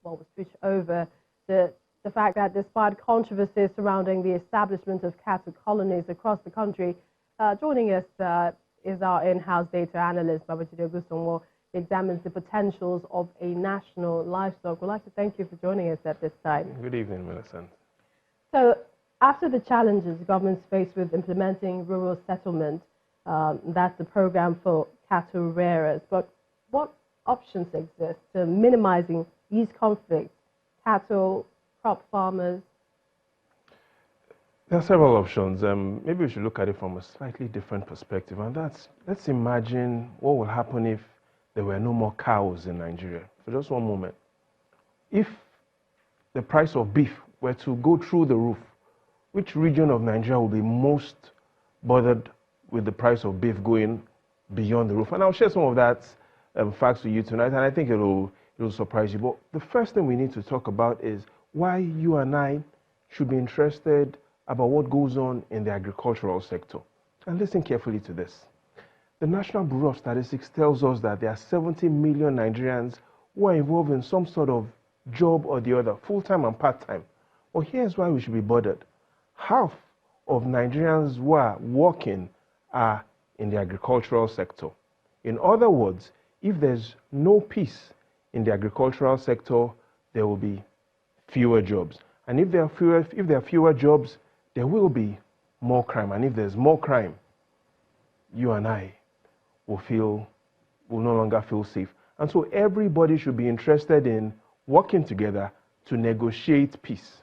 well, we switch over the fact that despite controversies surrounding the establishment of cattle colonies across the country, joining us is our in-house data analyst, Babajide Ogusonwo, examines the potentials of a national livestock. We'd like to thank you for joining us at this time. Good evening, Millicent. So, after the challenges governments face with implementing rural settlement, that's the program for cattle rearers, but what options exist to minimizing these conflicts? Cattle, crop farmers? There are several options. Maybe we should look at it from a slightly different perspective, and that's, let's imagine what will happen if there were no more cows in Nigeria. For just one moment. If the price of beef were to go through the roof, which region of Nigeria will be most bothered with the price of beef going beyond the roof? And I'll share some of that facts with you tonight, and I think it'll surprise you. But the first thing we need to talk about is why you and I should be interested about what goes on in the agricultural sector. And listen carefully to this. The National Bureau of Statistics tells us that there are 70 million Nigerians who are involved in some sort of job or the other, full-time and part-time. Well, here's why we should be bothered. Half of Nigerians who are working are in the agricultural sector. In other words, if there's no peace in the agricultural sector, there will be fewer jobs. And if there are fewer jobs, there will be more crime. And if there's more crime, you and I will no longer feel safe. And so everybody should be interested in working together to negotiate peace.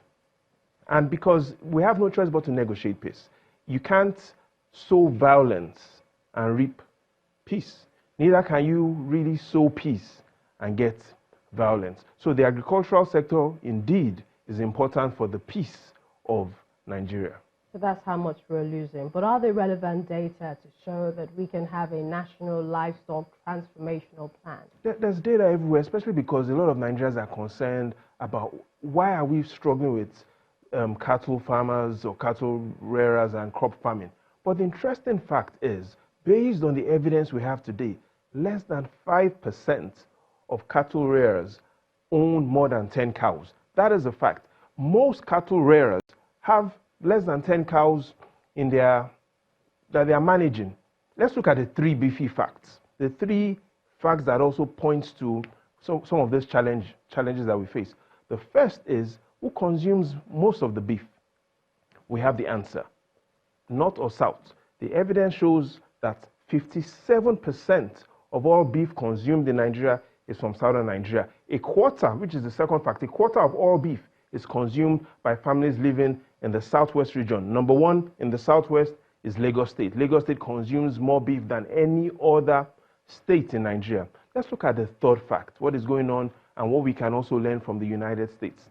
And because we have no choice but to negotiate peace. You can't sow violence and reap peace. Neither can you really sow peace and get violence. So the agricultural sector indeed is important for the peace of Nigeria. So that's how much we're losing. But are there relevant data to show that we can have a national livestock transformational plan? There's data everywhere, especially because a lot of Nigerians are concerned about why are we struggling with cattle farmers or cattle rearers and crop farming. But the interesting fact is, based on the evidence we have today, less than 5% of cattle rearers own more than 10 cows. That is a fact. Most cattle rearers have less than 10 cows that they are managing. Let's look at the three beefy facts. The three facts that also point to some of these challenges that we face. The first is, who consumes most of the beef? We have the answer. North or south? The evidence shows that 57% of all beef consumed in Nigeria is from southern Nigeria. A quarter, which is the second fact, a quarter of all beef is consumed by families living in the southwest region. Number one in the southwest is Lagos State. Lagos State consumes more beef than any other state in Nigeria. Let's look at the third fact, what is going on and what we can also learn from the United States.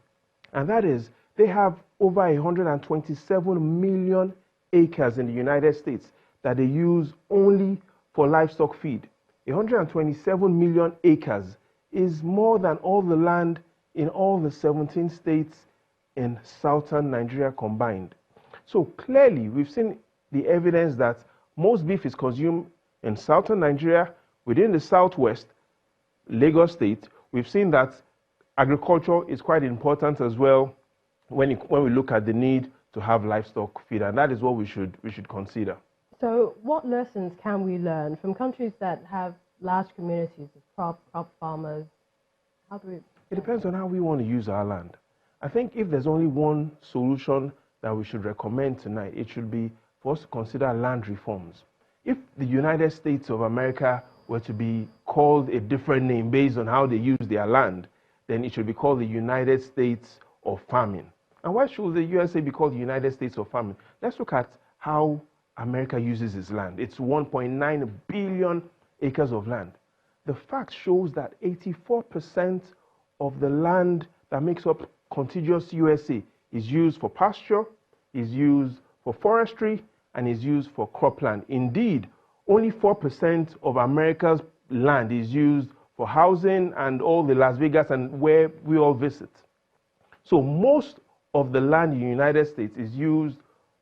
And that is, they have over 127 million acres in the United States that they use only for livestock feed. 127 million acres is more than all the land in all the 17 states in southern Nigeria combined. So clearly, we've seen the evidence that most beef is consumed in southern Nigeria, within the southwest, Lagos State. We've seen that agriculture is quite important as well when we look at the need to have livestock feed, and that is what we should consider. So what lessons can we learn from countries that have large communities of crop farmers? How do we... It depends on how we want to use our land. I think if there's only one solution that we should recommend tonight, it should be for us to consider land reforms. If the United States of America were to be called a different name based on how they use their land, then it should be called the United States of Farming. And why should the USA be called the United States of Farming? Let's look at how America uses its land. It's 1.9 billion acres of land. The fact shows that 84% of the land that makes up contiguous USA is used for pasture, is used for forestry, and is used for cropland. Indeed, only 4% of America's land is used for housing and all the Las Vegas and where we all visit. So most of the land in the United States is used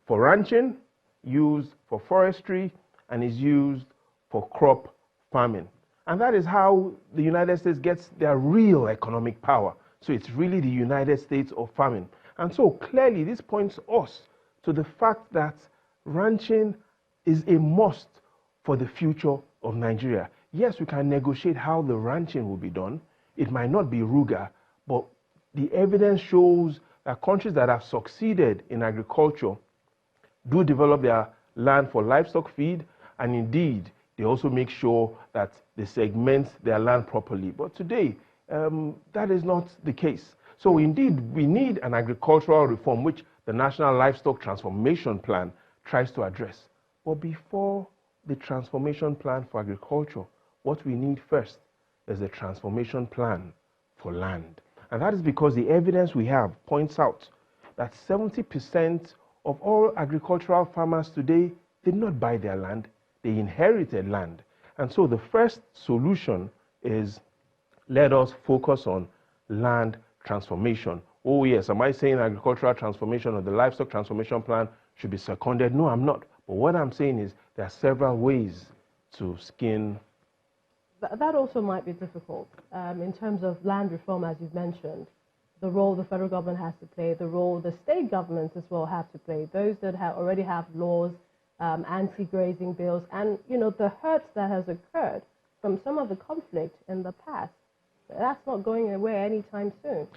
for ranching, used for forestry, and is used for crop farming. And that is how the United States gets their real economic power. So it's really the United States of farming. And so clearly this points us to the fact that ranching is a must for the future of Nigeria. Yes, we can negotiate how the ranching will be done. It might not be Ruga, but the evidence shows that countries that have succeeded in agriculture do develop their land for livestock feed, and indeed, they also make sure that they segment their land properly. But today, that is not the case. So indeed, we need an agricultural reform, which the National Livestock Transformation Plan tries to address. But before the transformation plan for agriculture, what we need first is a transformation plan for land. And that is because the evidence we have points out that 70% of all agricultural farmers today did not buy their land, they inherited land. And so the first solution is, let us focus on land transformation. Oh yes, am I saying agricultural transformation or the livestock transformation plan should be seconded? No, I'm not. But what I'm saying is there are several ways to skin. That also might be difficult in terms of land reform, as you've mentioned. The role the federal government has to play, the role the state governments as well have to play. Those that already have laws, anti-grazing bills, and the hurt that has occurred from some of the conflict in the past. That's not going away anytime soon.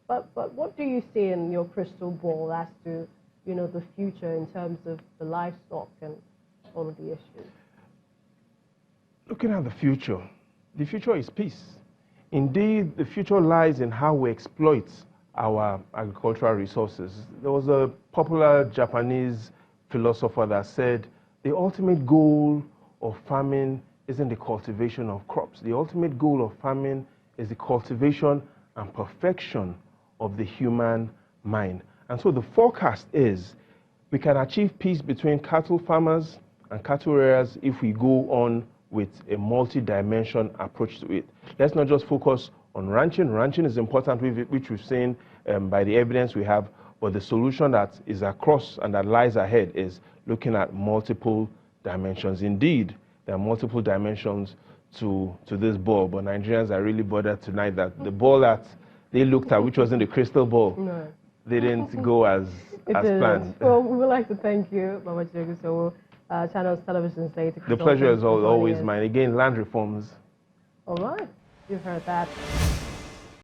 But what do you see in your crystal ball as to the future in terms of the livestock and all of the issues? Looking at the future is peace. Indeed, the future lies in how we exploit our agricultural resources. There was a popular Japanese philosopher that said, the ultimate goal of farming isn't the cultivation of crops. The ultimate goal of farming is the cultivation and perfection of the human mind. And so the forecast is we can achieve peace between cattle farmers and cattle rearers if we go on with a multi-dimension approach to it. Let's not just focus on ranching. Ranching is important, which we've seen by the evidence we have, but the solution that is across and that lies ahead is looking at multiple dimensions. Indeed, there are multiple dimensions to this ball, but Nigerians are really bothered tonight that the ball that they looked at, which was in the crystal ball, didn't go as planned. Well, we would like to thank you, Mama Joguso, Channels Television State. The pleasure is always mine. Again, land reforms. All right, you've heard that.